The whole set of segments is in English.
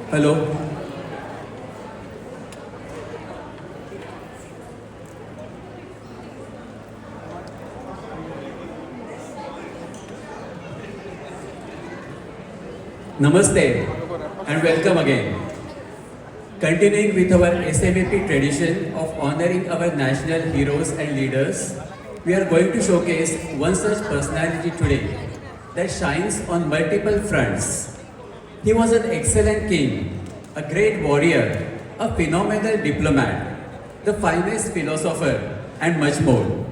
Hello. Namaste and welcome again. Continuing with our SMAP tradition of honoring our national heroes and leaders, we are going to showcase one such personality today that shines on multiple fronts. He was an excellent king, a great warrior, a phenomenal diplomat, the finest philosopher, and much more.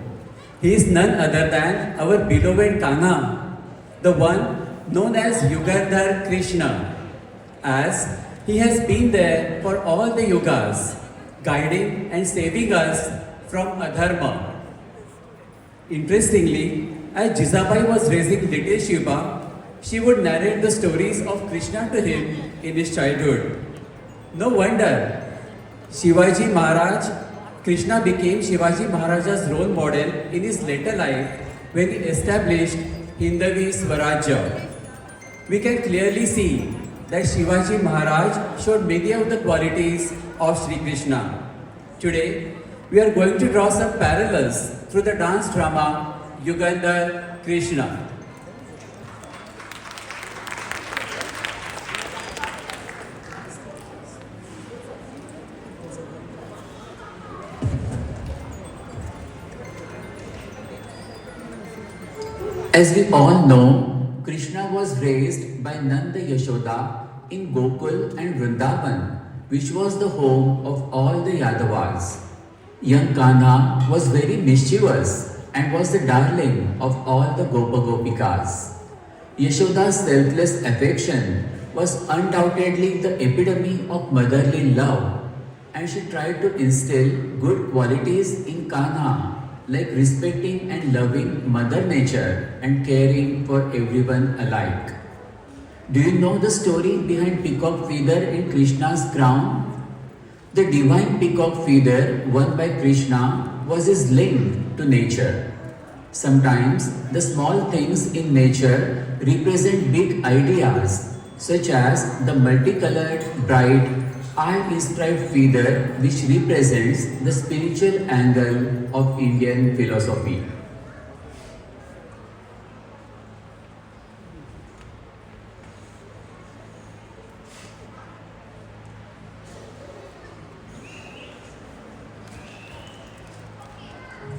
He is none other than our beloved Kanha, the one known as Yugandhar Krishna, as he has been there for all the yugas, guiding and saving us from adharma. Interestingly, as Jizabai was raising little Shiva, she would narrate the stories of Krishna to him in his childhood. No wonder Shivaji Maharaj, Krishna became Shivaji Maharaja's role model in his later life when he established Hindavi Swarajya. We can clearly see that Shivaji Maharaj showed many of the qualities of Sri Krishna. Today, we are going to draw some parallels through the dance drama Yugandhar Krishna. As we all know, Krishna was raised by Nanda Yashoda in Gokul and Vrindavan, which was the home of all the Yadavas. Young Kanha was very mischievous and was the darling of all the Gopa Gopikas. Yashoda's selfless affection was undoubtedly the epitome of motherly love, and she tried to instill good qualities in Kanha like respecting and loving Mother Nature and caring for everyone alike. Do you know the story behind peacock feather in Krishna's crown? The divine peacock feather won by Krishna was his link to nature. Sometimes the small things in nature represent big ideas, such as the multicolored, bright, eye-inscribed feather which represents the spiritual angle of Indian philosophy.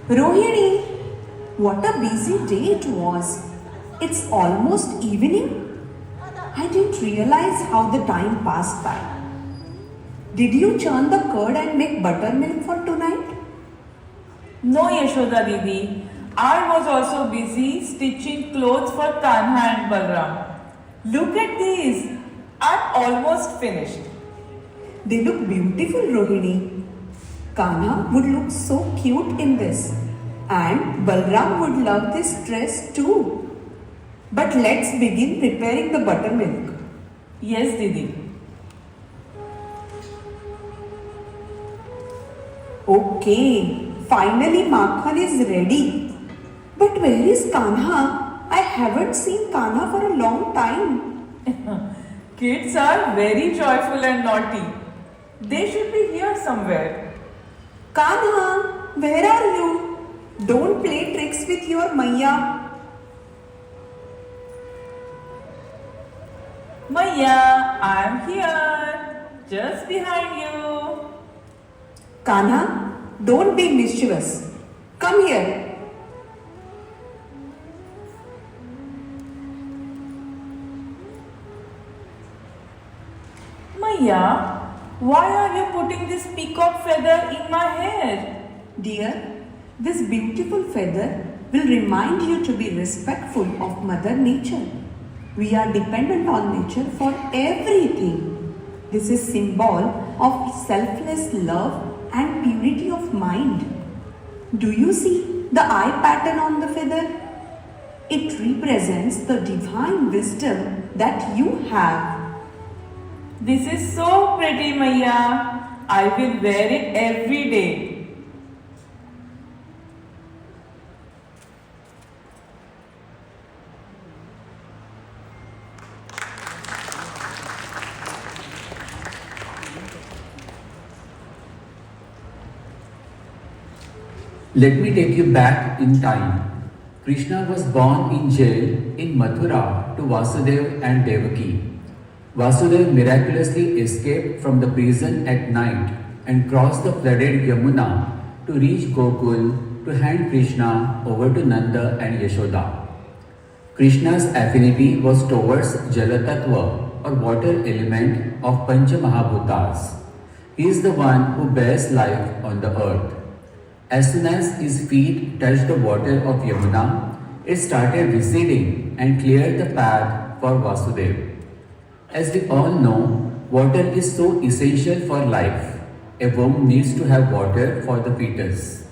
Rohini, what a busy day it was. It's almost evening. I didn't realize how the time passed by. Did you churn the curd and make buttermilk for tonight? No, Yashoda Didi. I was also busy stitching clothes for Kanha and Balram. Look at these. I'm almost finished. They look beautiful, Rohini. Kanha would look so cute in this. And Balram would love this dress too. But let's begin preparing the buttermilk. Yes, Didi. Okay, finally Makhan is ready. But where is Kanha? I haven't seen Kanha for a long time. Kids are very joyful and naughty. They should be here somewhere. Kanha, where are you? Don't play tricks with your Maya. Maya, I'm here. Just behind you. Kanha, don't be mischievous. Come here. Maya, why are you putting this peacock feather in my hair? Dear, this beautiful feather will remind you to be respectful of Mother Nature. We are dependent on nature for everything. This is symbol of selfless love and purity of mind. Do you see the eye pattern on the feather? It represents the divine wisdom that you have. This is so pretty, Maya. I will wear it every day. Let me take you back in time. Krishna was born in jail in Mathura to Vasudev and Devaki. Vasudev miraculously escaped from the prison at night and crossed the flooded Yamuna to reach Gokul to hand Krishna over to Nanda and Yashoda. Krishna's affinity was towards Jalatattva or water element of Pancha Mahabhutas. He is the one who bears life on the earth. As soon as his feet touched the water of Yamuna, it started receding and cleared the path for Vasudev. As we all know, water is so essential for life. A womb needs to have water for the fetus.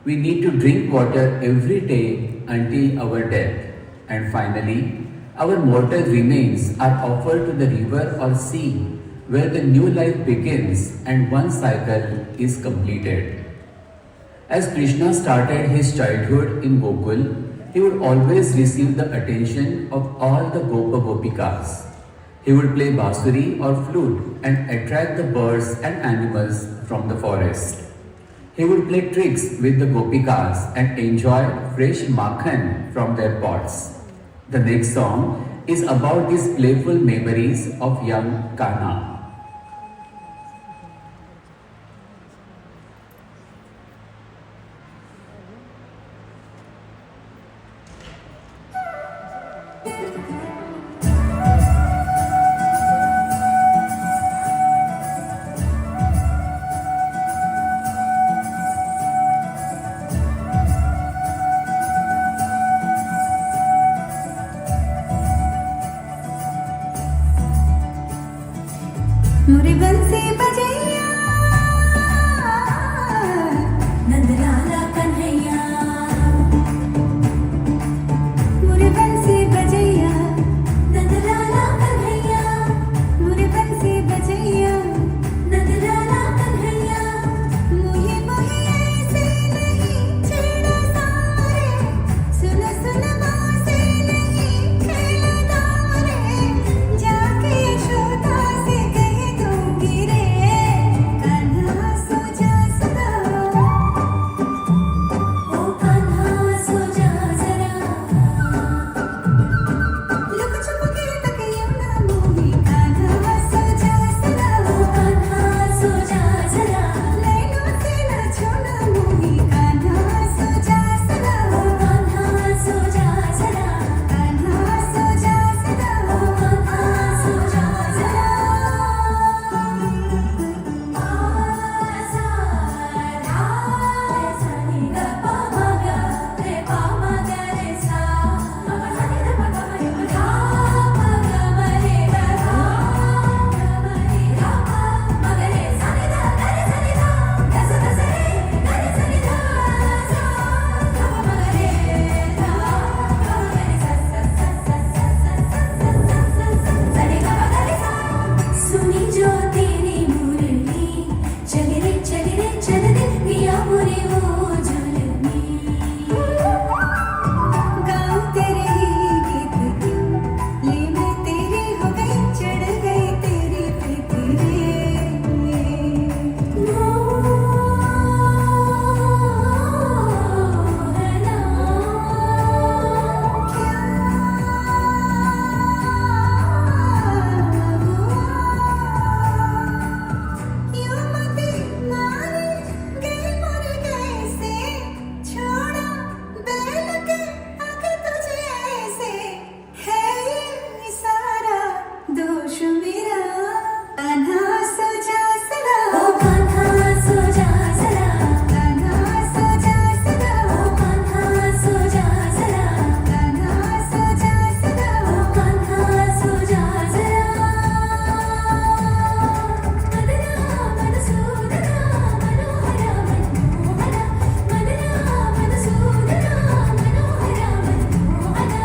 We need to drink water every day until our death. And finally, our mortal remains are offered to the river or sea where the new life begins and one cycle is completed. As Krishna started his childhood in Gokul, he would always receive the attention of all the Gopa Gopikas. He would play basuri or flute and attract the birds and animals from the forest. He would play tricks with the Gopikas and enjoy fresh makhan from their pots. The next song is about these playful memories of young Kanha. मुरी बंसी बजैया नंदलाला कन्हैया मुरी बंसी बजैया नंदलाला कन्हैया मुरी बंसी बजैया नंदलाला कन्हैया मुही मुही ऐसे नहीं छेड़ा सारे सुन सुन बासे नहीं खेला तारे जाके यशोदा से गिरे कान्हा सो जा सदा ओ कान्हा सो जा जरा लुक छुप के तकिया ना मोही कान्हा सो जा सदा ओ कान्हा सो जा जरा नैनों से न छोड़ा मोही कान्हा सो जा सदा ओ कान्हा सो जा जरा कान्हा सो जा सदा ओ कान्हा सो जा जरा सुनी जो तेरी मुरली चल रे चल दे पिया मुरे वो झुलनी गाऊं तेरे ही गीत क्यों ले मैं तेरी हो गई चढ़ गई तेरी प्रीति यूं मते मारे गए मर गए से छोड़ा बैल के आगे तुझे ऐसे है ये सारा दोष मेरा कान्हा सो जा सदा ओ कान्हा सो जा सदा कान्हा सो जा सदा ओ कान्हा सो जा सदा कान्हा सो जा सदा ओ कान्हा सो जा सदा मदना मधुसूदना मनोहरा मनमोहना मदना मधुसूदना मनोहरा मनमोहना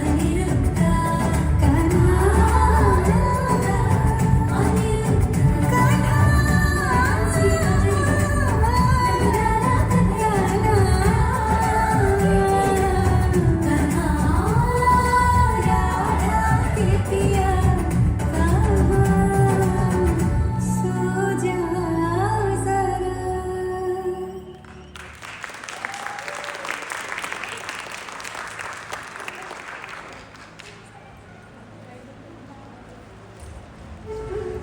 अनिरुद्धा कान्हा अनिरुद्धा कान्हा राधा के पिया Kanha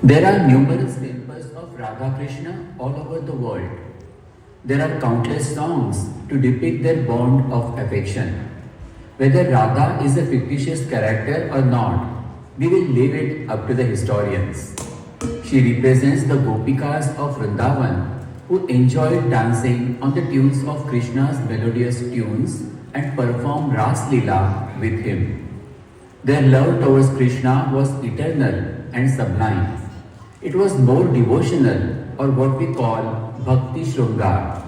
There are numerous temples of Radha Krishna all over the world. There are countless songs to depict their bond of affection. Whether Radha is a fictitious character or not, we will leave it up to the historians. She represents the Gopikas of Vrindavan who enjoyed dancing on the tunes of Krishna's melodious tunes and performed Ras Leela with him. Their love towards Krishna was eternal and sublime. It was more devotional, or what we call Bhakti Shrungar.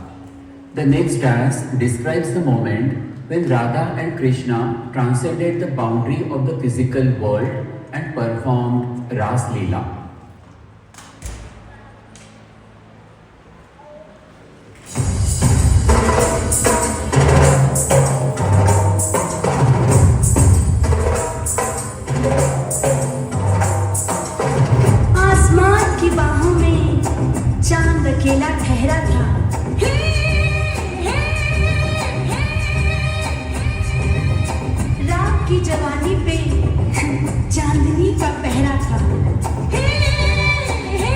The next dance describes the moment when Radha and Krishna transcended the boundary of the physical world and performed Ras Leela. आसमान की बाहों में चांद अकेला ठहरा था। हे, हे, हे, रात की जवानी पे चांदनी का पहरा था। हे, हे,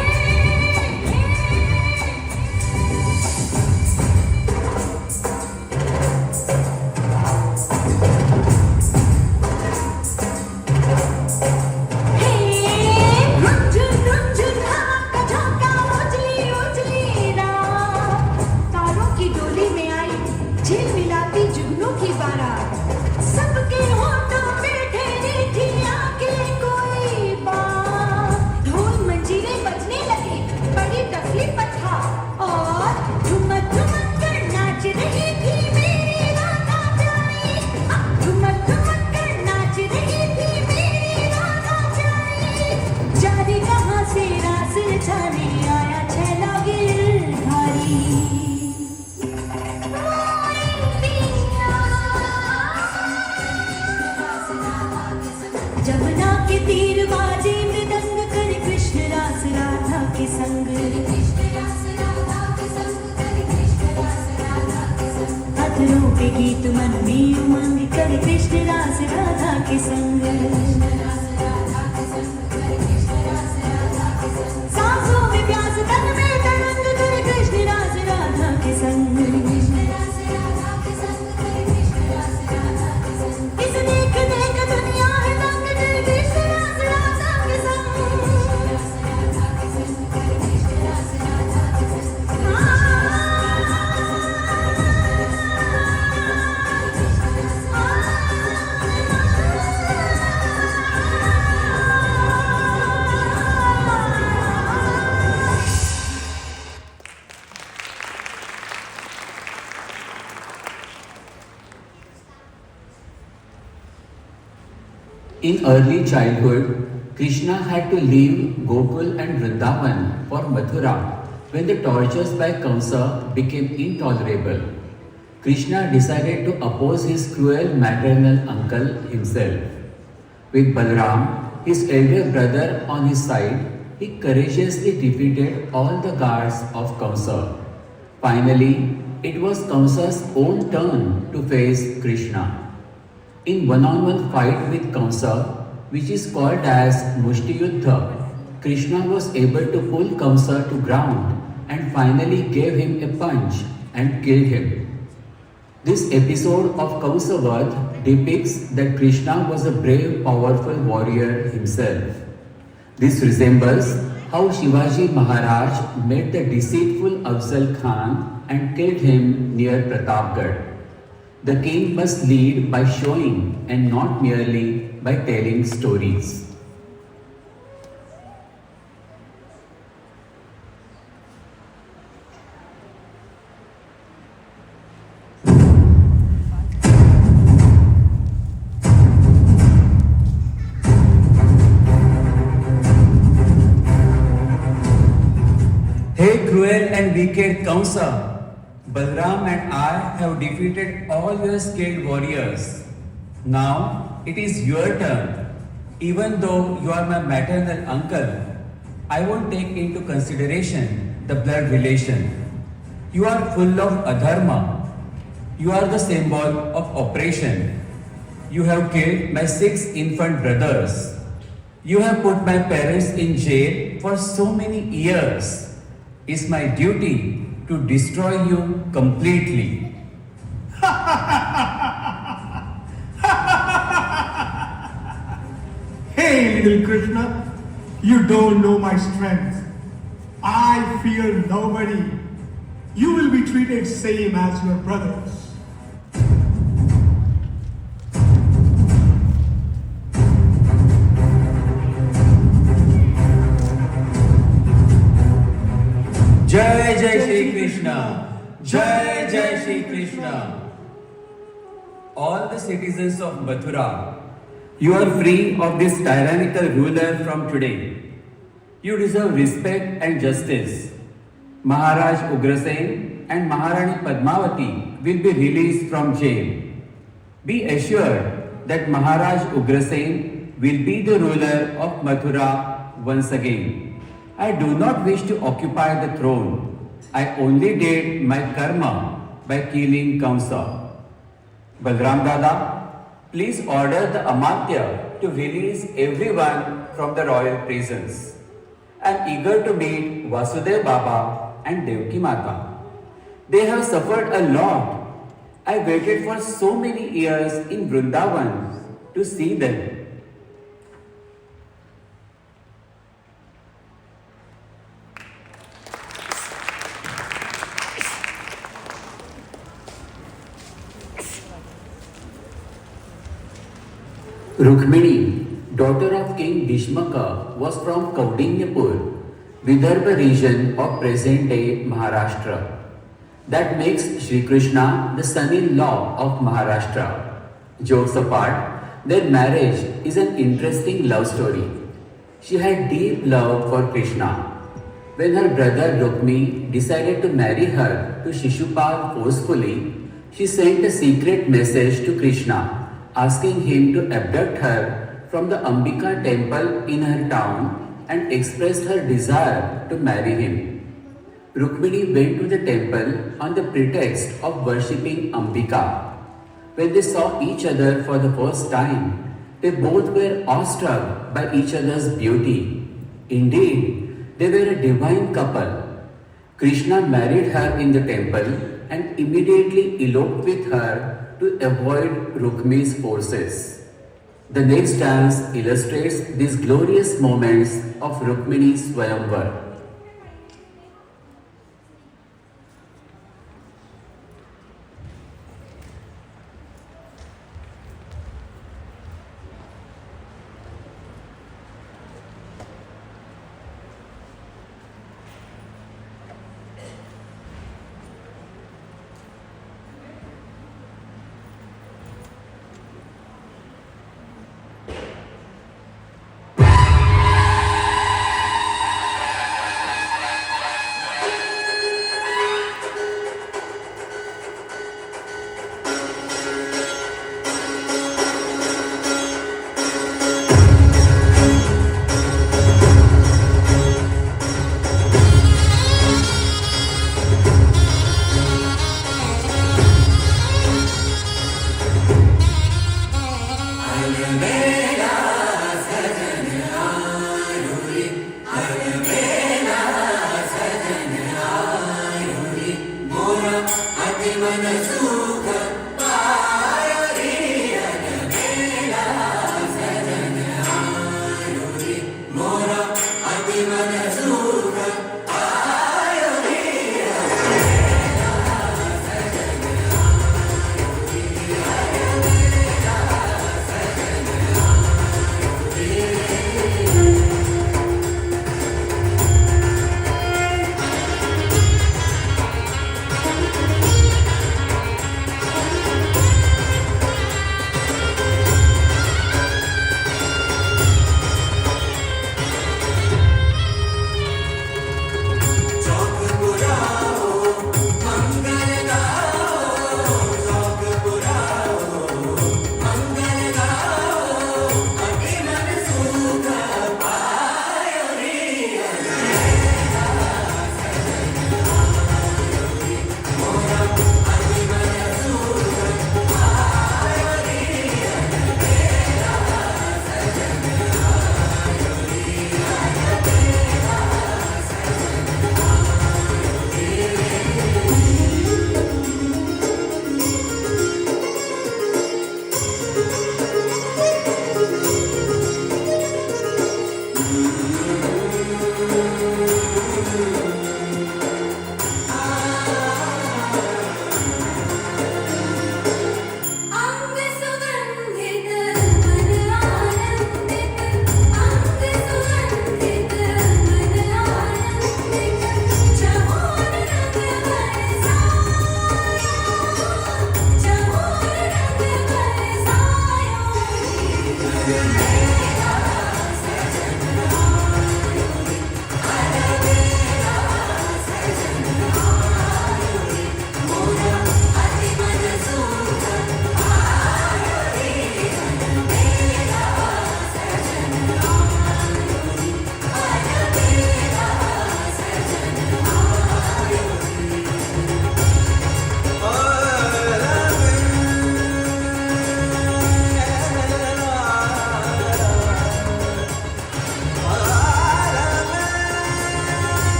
झिलमिलाती जुगनू की बारात सबके होठों पे ठहरी थी आके कोई बात। ढोल मंजीरे बजने लगे बड़ी तकली पर था और ठुमक ठुमक कर नाच रही थी मेरी राधा प्यारी। ठुमक ठुमक कर नाच रही थी मेरी राधा प्यारी। जाने कहाँ से रास रचाने आया छैला गिरधारी। जमुना के तीर बाजे मृदंग कर कृष्ण रास राधा के संग। अधरों पे गीत मन में उमंग कर कृष्ण रास राधा के संग। सांसों में प्यास तन में तरंग कर कृष्ण रास राधा के संग। इस देख देख दुनिया है दंग कर कृष्ण रास राधा के संग। In early childhood, Krishna had to leave Gokul and Vrindavan for Mathura when the tortures by Kamsa became intolerable. Krishna decided to oppose his cruel maternal uncle himself. With Balram, his elder brother, on his side, he courageously defeated all the guards of Kamsa. Finally, it was Kamsa's own turn to face Krishna. In one-on-one fight with Kamsa, which is called as Mushti Yuddha, Krishna was able to pull Kamsa to ground and finally gave him a punch and killed him. This episode of Kamsa Vadh depicts that Krishna was a brave, powerful warrior himself. This resembles how Shivaji Maharaj met the deceitful Afzal Khan and killed him near Pratapgarh. The king must lead by showing and not merely by telling stories. Hey cruel and wicked Kamsa! Balram and I have defeated all your skilled warriors. Now it is your turn. Even though you are my maternal uncle, I won't take into consideration the blood relation. You are full of adharma. You are the symbol of oppression. You have killed my 6 infant brothers. You have put my parents in jail for so many years. It's my duty to destroy you completely. Hey, little Krishna, you don't know my strength. I fear nobody. You will be treated same as your brothers. Jai Jai Shri Krishna. Jai Jai Shri Krishna. All the citizens of Mathura, you are free of this tyrannical ruler from today. You deserve respect and justice. Maharaj Ugrasen and Maharani Padmavati will be released from jail. Be assured that Maharaj Ugrasen will be the ruler of Mathura once again. I do not wish to occupy the throne. I only did my karma by killing Kamsa. Balram Dada, please order the Amatya to release everyone from the royal prisons. I am eager to meet Vasudev Baba and Devki Mata. They have suffered a lot. I waited for so many years in Vrindavan to see them. Rukmini, daughter of King Bhishmaka, was from Kaudinyapur, Vidarbha region of present-day Maharashtra. That makes Sri Krishna the son-in-law of Maharashtra. Jokes apart, their marriage is an interesting love story. She had deep love for Krishna. When her brother Rukmi decided to marry her to Shishupal forcefully, she sent a secret message to Krishna asking him to abduct her from the Ambika temple in her town and expressed her desire to marry him. Rukmini went to the temple on the pretext of worshipping Ambika. When they saw each other for the first time, they both were awestruck by each other's beauty. Indeed, they were a divine couple. Krishna married her in the temple and immediately eloped with her to avoid Rukmi's forces. The next dance illustrates these glorious moments of Rukmini's Swayamvar.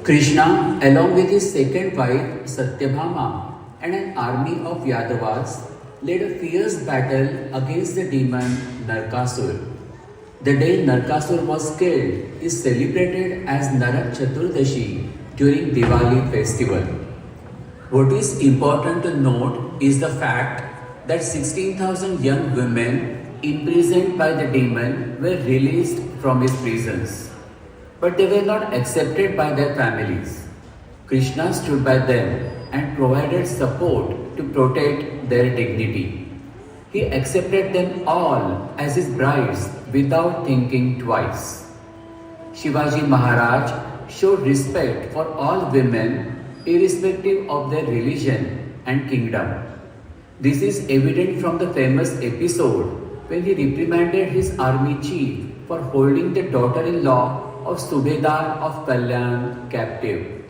Krishna, along with his second wife Satyabhama and an army of Yadavas, led a fierce battle against the demon Narkasur. The day Narkasur was killed is celebrated as Narak Chaturdashi during Diwali festival. What is important to note is the fact that 16,000 young women imprisoned by the demon were released from his prisons. But they were not accepted by their families. Krishna stood by them and provided support to protect their dignity. He accepted them all as his brides without thinking twice. Shivaji Maharaj showed respect for all women irrespective of their religion and kingdom. This is evident from the famous episode when he reprimanded his army chief for holding the daughter-in-law of Subedar of Kalyan captive.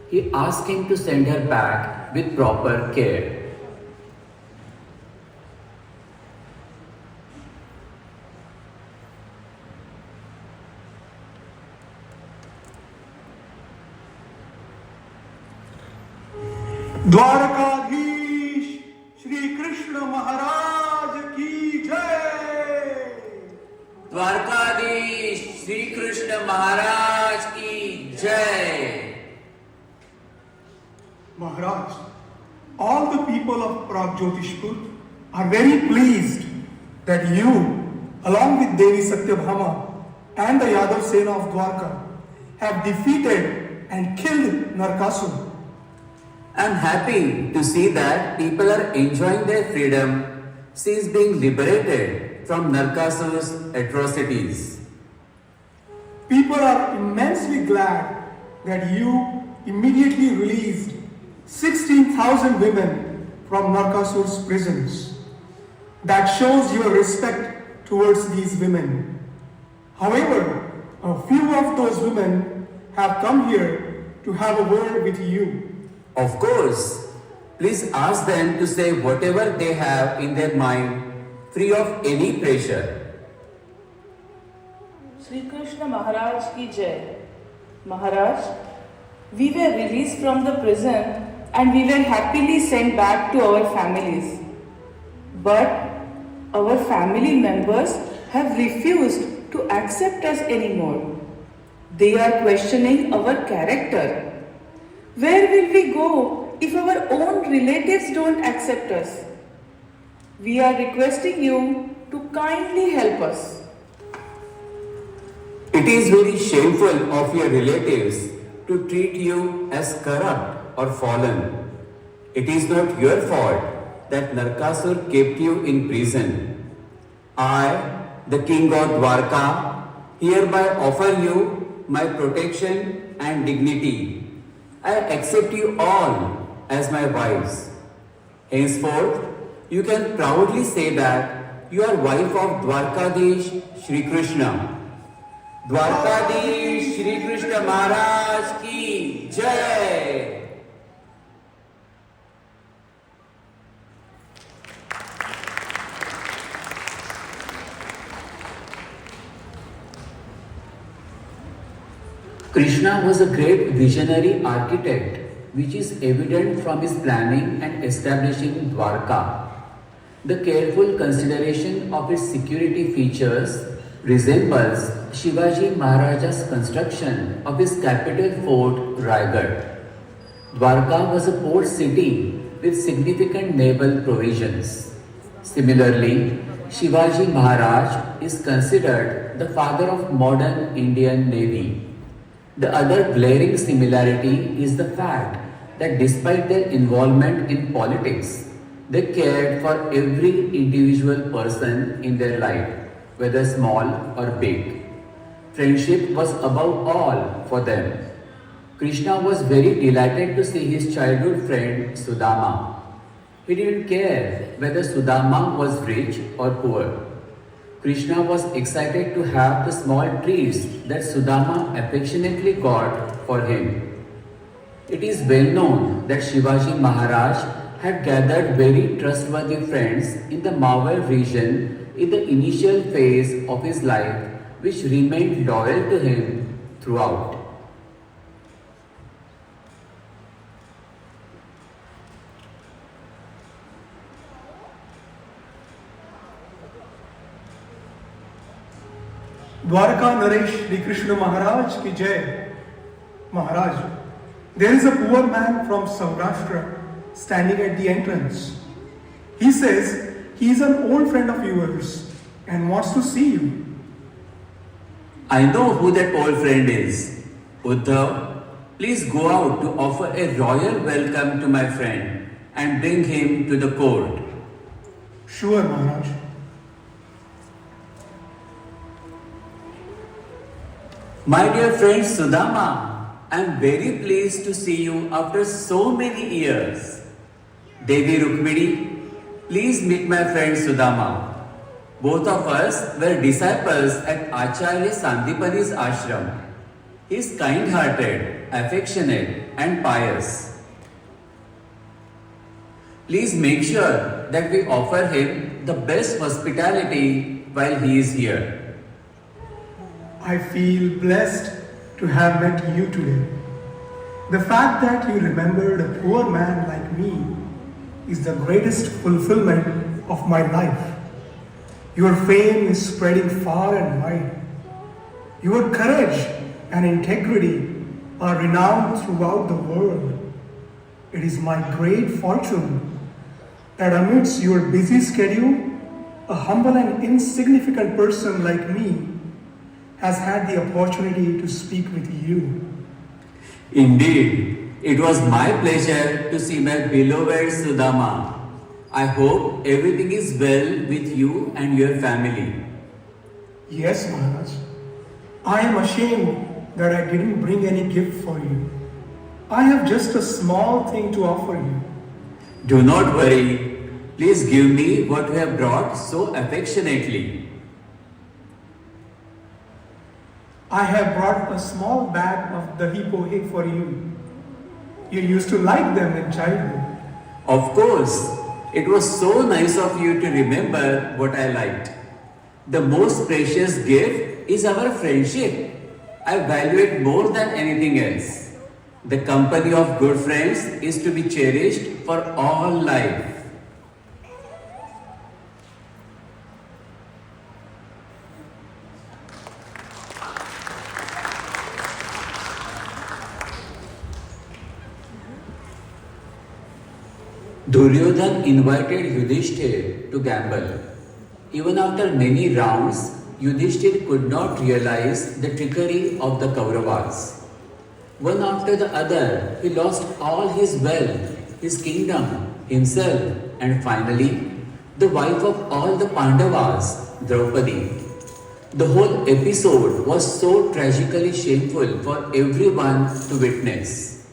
He asked him to send her back with proper care. Dwarkadhish Shri Krishna महाराज की जय। द्वारकाधीश श्री कृष्ण महाराज की जय। Maharaj, all the people of Pragjotishpur are very pleased that you, along with Devi Satyabhama and the Yadav Sena of Dwarka, have defeated and killed Narkasur. I am happy to see that people are enjoying their freedom since being liberated from Narkasur's atrocities. People are immensely glad that you immediately released 16,000 women from Narkasur's prisons. That shows your respect towards these women. However, a few of those women have come here to have a word with you. Of course, please ask them to say whatever they have in their mind, free of any pressure. Sri Krishna Maharaj ki Jai. Maharaj, we were released from the prison and we were happily sent back to our families. But our family members have refused to accept us anymore. They are questioning our character. Where will we go if our own relatives don't accept us? We are requesting you to kindly help us. It is very shameful of your relatives to treat you as corrupt or fallen. It is not your fault that Narkasur kept you in prison. I, the king of Dwarka, hereby offer you my protection and dignity. I accept you all as my wives. Henceforth, you can proudly say that you are wife of Dwarkadish Shri Krishna. Dwarkadish Shri Krishna Maharaj ki Jai. Krishna was a great visionary architect, which is evident from his planning and establishing Dwarka. The careful consideration of its security features resembles Shivaji Maharaja's construction of his capital fort Raigad. Dwarka was a port city with significant naval provisions. Similarly, Shivaji Maharaj is considered the father of modern Indian Navy. The other glaring similarity is the fact that despite their involvement in politics, they cared for every individual person in their life, whether small or big. Friendship was above all for them. Krishna was very delighted to see his childhood friend Sudama. He didn't care whether Sudama was rich or poor. Krishna was excited to have the small treats that Sudama affectionately got for him. It is well known that Shivaji Maharaj had gathered very trustworthy friends in the Mawar region in the initial phase of his life, which remained loyal to him throughout. Dwarka Naresh Shri Krishna Maharaj ki jai. Maharaj, there is a poor man from Saurashtra standing at the entrance. He says he is an old friend of yours and wants to see you. I know who that old friend is. Uddhav, please go out to offer a royal welcome to my friend and bring him to the court. Sure, Maharaj. My dear friend Sudama, I am very pleased to see you after so many years. Devi Rukmini, please meet my friend Sudama. Both of us were disciples at Acharya Sandipani's ashram. He is kind-hearted, affectionate and pious. Please make sure that we offer him the best hospitality while he is here. I feel blessed to have met you today. The fact that you remembered a poor man like me is the greatest fulfillment of my life. Your fame is spreading far and wide. Your courage and integrity are renowned throughout the world. It is my great fortune that amidst your busy schedule, a humble and insignificant person like me has had the opportunity to speak with you. Indeed, it was my pleasure to see my beloved Sudama. I hope everything is well with you and your family. Yes, Maharaj. I am ashamed that I didn't bring any gift for you. I have just a small thing to offer you. Do not worry. Please give me what you have brought so affectionately. I have brought a small bag of dahi pohe for you. You used to like them in childhood. Of course, it was so nice of you to remember what I liked. The most precious gift is our friendship. I value it more than anything else. The company of good friends is to be cherished for all life. Duryodhan invited Yudhishthir to gamble. Even after many rounds, Yudhishthir could not realize the trickery of the Kauravas. One after the other, he lost all his wealth, his kingdom, himself, and finally, the wife of all the Pandavas, Draupadi. The whole episode was so tragically shameful for everyone to witness.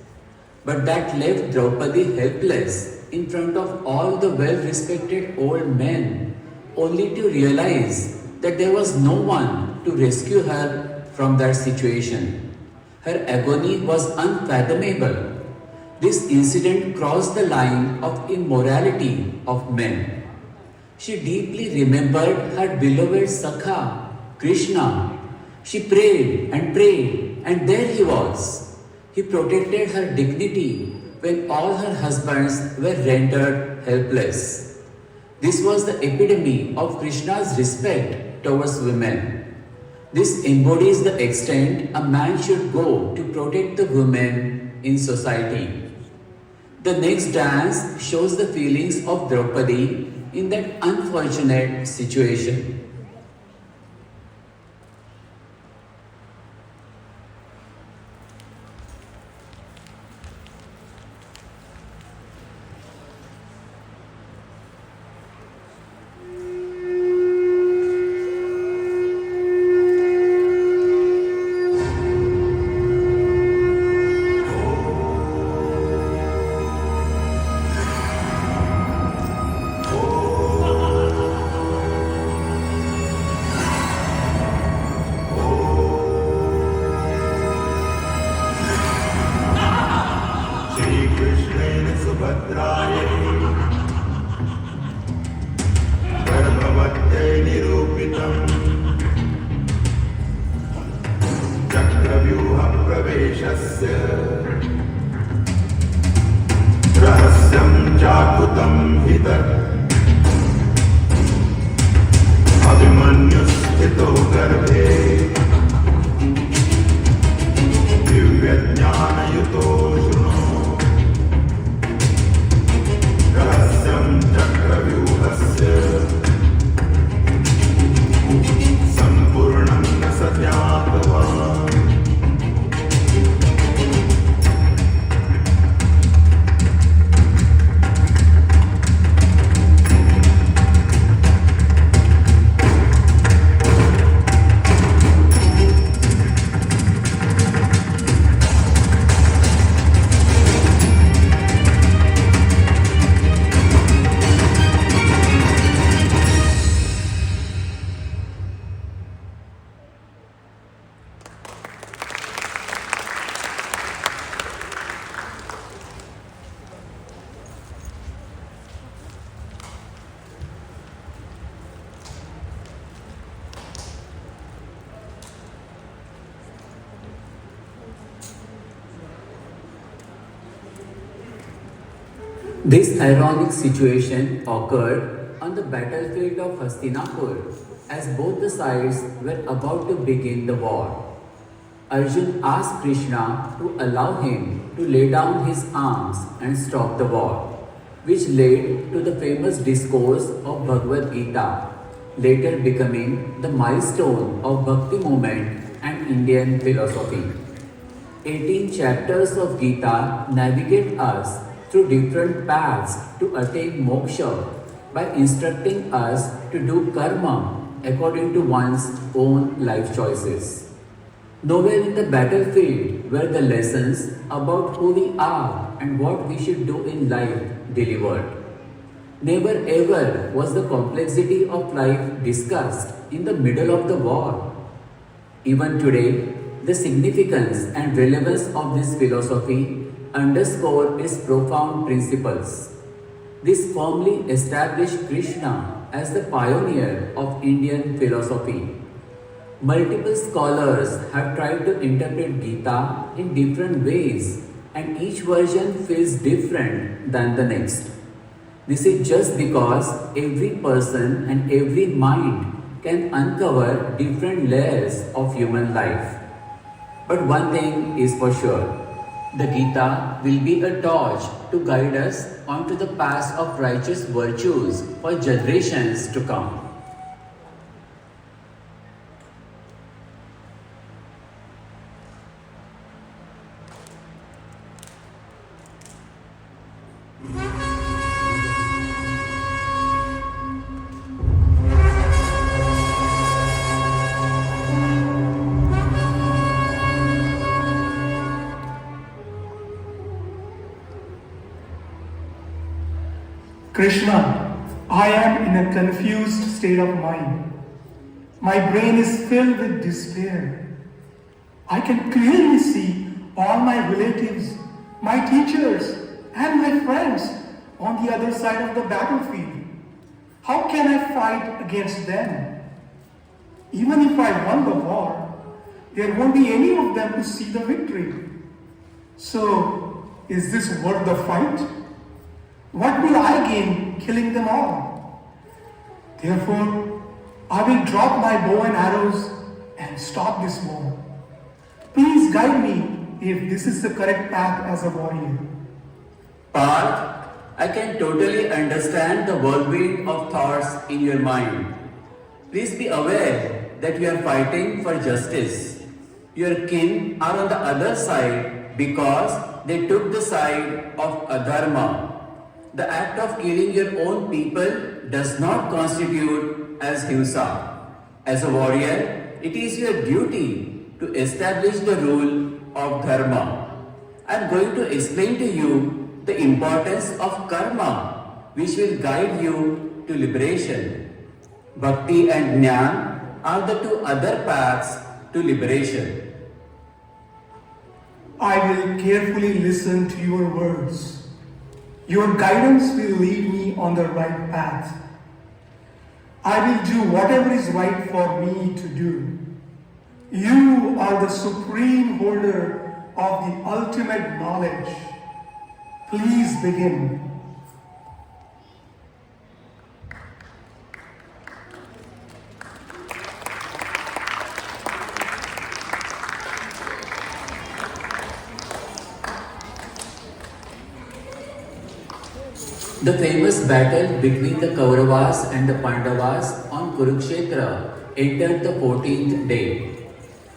But that left Draupadi helpless in front of all the well-respected old men, only to realize that there was no one to rescue her from that situation. Her agony was unfathomable. This incident crossed the line of immorality of men. She deeply remembered her beloved Sakha, Krishna. She prayed, and there he was. He protected her dignity when all her husbands were rendered helpless. This was the epitome of Krishna's respect towards women. This embodies the extent a man should go to protect the women in society. The next dance shows the feelings of Draupadi in that unfortunate situation. श्रीकृष्णेन सुभद्रायै गर्भवत्यै निरूपितम् चक्रव्यूहप्रवेशस्य रहस्यं चाकुतं हि तत् अभिमन्युस्थितो गर्भे This ironic situation occurred on the battlefield of Hastinapur as both the sides were about to begin the war. Arjun asked Krishna to allow him to lay down his arms and stop the war, which led to the famous discourse of Bhagavad Gita, later becoming the milestone of Bhakti movement and Indian philosophy. 18 chapters of Gita navigate us through different paths to attain moksha by instructing us to do karma according to one's own life choices. Nowhere in the battlefield were the lessons about who we are and what we should do in life delivered. Never ever was the complexity of life discussed in the middle of the war. Even today, the significance and relevance of this philosophy underscore its profound principles. This firmly established Krishna as the pioneer of Indian philosophy. Multiple scholars have tried to interpret Gita in different ways, and each version feels different than the next. This is just because every person and every mind can uncover different layers of human life. But one thing is for sure, the Gita will be a torch to guide us onto the path of righteous virtues for generations to come. Krishna, I am in a confused state of mind. My brain is filled with despair. I can clearly see all my relatives, my teachers, and my friends on the other side of the battlefield. How can I fight against them? Even if I won the war, there won't be any of them to see the victory. So, is this worth the fight? What will I gain killing them all? Therefore, I will drop my bow and arrows and stop this war. Please guide me if this is the correct path as a warrior. Parth, I can totally understand the whirlwind of thoughts in your mind. Please be aware that you are fighting for justice. Your kin are on the other side because they took the side of adharma. The act of killing your own people does not constitute as himsa. As a warrior, it is your duty to establish the rule of dharma. I am going to explain to you the importance of karma, which will guide you to liberation. Bhakti and Jnana are the two other paths to liberation. I will carefully listen to your words. Your guidance will lead me on the right path. I will do whatever is right for me to do. You are the supreme holder of the ultimate knowledge. Please begin. The famous battle between the Kauravas and the Pandavas on Kurukshetra entered the 14th day.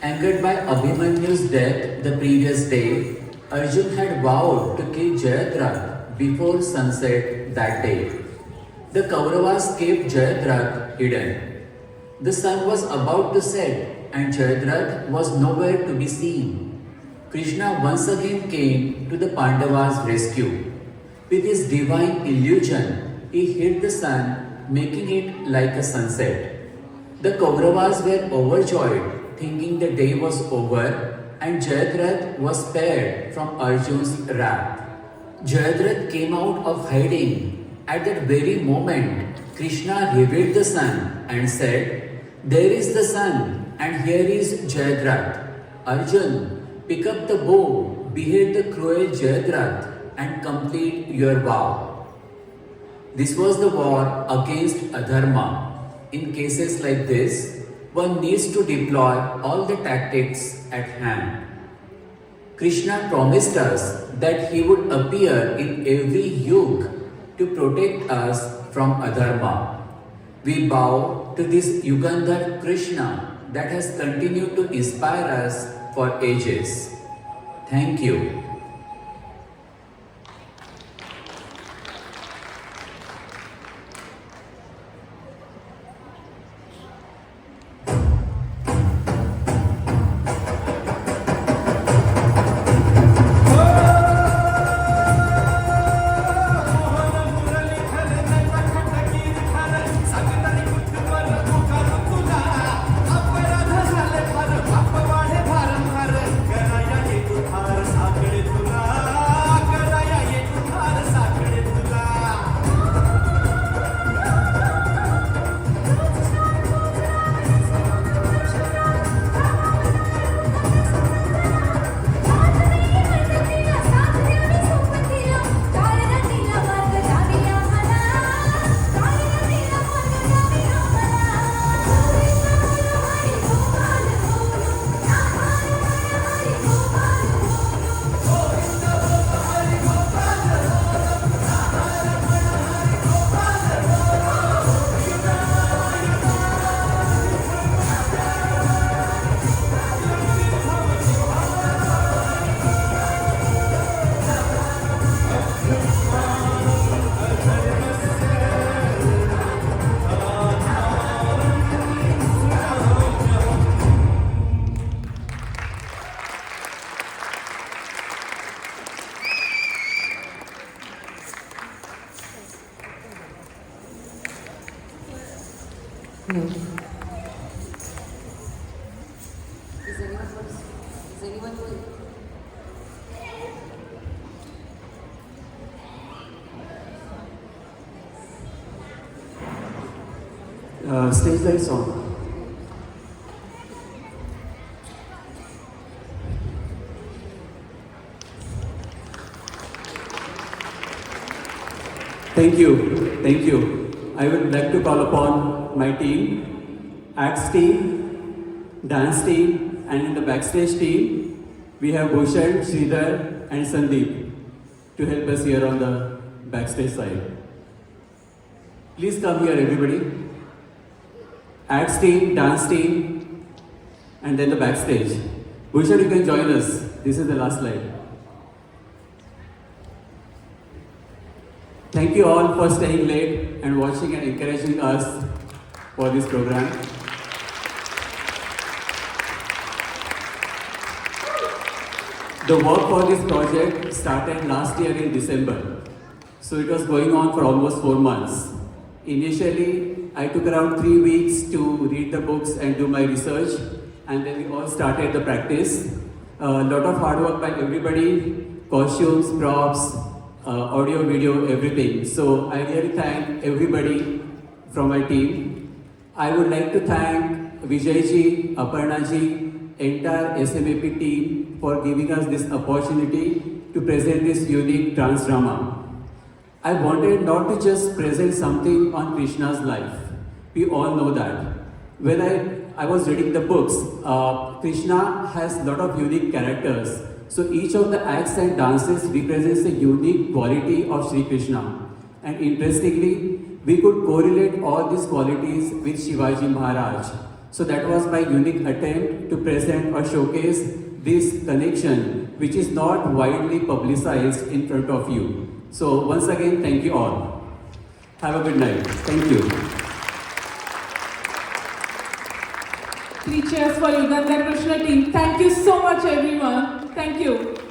Angered by Abhimanyu's death the previous day, Arjun had vowed to kill Jayadratha before sunset that day. The Kauravas kept Jayadratha hidden. The sun was about to set and Jayadratha was nowhere to be seen. Krishna once again came to the Pandavas' rescue. With his divine illusion, he hid the sun, making it like a sunset. The Kauravas were overjoyed, thinking the day was over and Jayadratha was spared from Arjun's wrath. Jayadratha came out of hiding. At that very moment, Krishna revealed the sun and said, "There is the sun and here is Jayadratha. Arjun, pick up the bow, behead the cruel Jayadratha and complete your vow." This was the war against adharma. In cases like this, one needs to deploy all the tactics at hand. Krishna promised us that he would appear in every yuga to protect us from adharma. We bow to this Yugandhar Krishna that has continued to inspire us for ages. Thank you. No. Is anyone going? Stage lights on. Thank you. I would like to call upon my team, acts team, dance team, and in the backstage team, we have Bhushan, Sridhar, and Sandeep to help us here on the backstage side. Please come here, everybody. Acts team, dance team, and then the backstage. Bhushan, you can join us. This is the last slide. Thank you all for staying late and watching and encouraging us for this program. The work for this project started last year in December. So it was going on for almost 4 months. Initially, I took around 3 weeks to read the books and do my research, and then we all started the practice. A lot of hard work by everybody, costumes, props, audio, video, everything. So I really thank everybody from my team. I would like to thank Vijayji, Aparnaji, entire SMAP team for giving us this opportunity to present this unique trance drama. I wanted not to just present something on Krishna's life. We all know that. When I was reading the books, Krishna has a lot of unique characters. So each of the acts and dances represents a unique quality of Sri Krishna. And interestingly, we could correlate all these qualities with Shivaji Maharaj. So that was my unique attempt to present or showcase this connection, which is not widely publicized in front of you. So once again, thank you all. Have a good night. Thank you. 3 cheers for Yugandhar Krishna team. Thank you so much, everyone. Thank you.